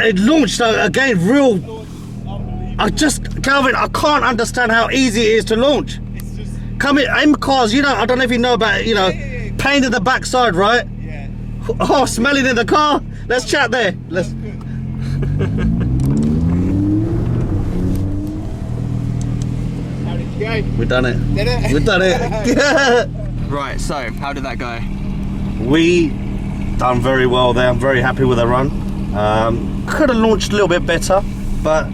It launched again, real. Calvin, I can't understand how easy it is to launch. It's just Come in, M cars, you know, I don't know if you know about it, you know, pain in the backside, right? yeah. Oh, smelling in the car. Let's chat there. Let's. How did you go? We've done it. Did it? We've done it. Yeah. Right, so how did that go? We done very well there. I'm very happy with the run. Could have launched a little bit better, but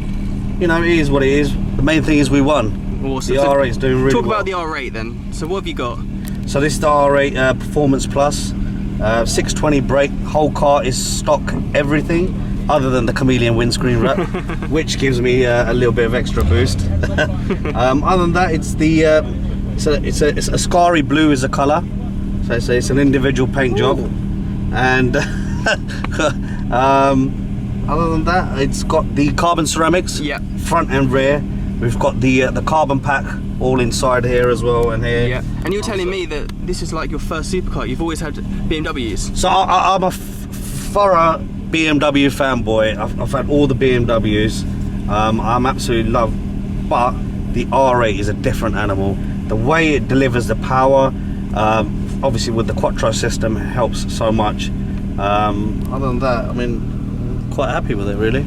you know, it is what it is. The main thing is we won. Awesome. The R8 is doing really well. Talk about the R8 then. So what have you got? So this is the R8 Performance Plus, 620 brake. Whole car is stock everything, other than the chameleon windscreen wrap, which gives me a little bit of extra boost. Other than that, it's the it's a Scary blue is the colour. So it's an individual paint job, and other than that, it's got the carbon ceramics, yeah, front and rear. We've got the carbon pack all inside here as well, and here. Yeah, and you were telling me that this is like your first supercar. You've always had BMWs. So I'm a thorough BMW fanboy. I've had all the BMWs. I'm absolutely love, but the R8 is a different animal. The way it delivers the power, obviously with the Quattro system, it helps so much. Other than that, I mean, quite happy with it really.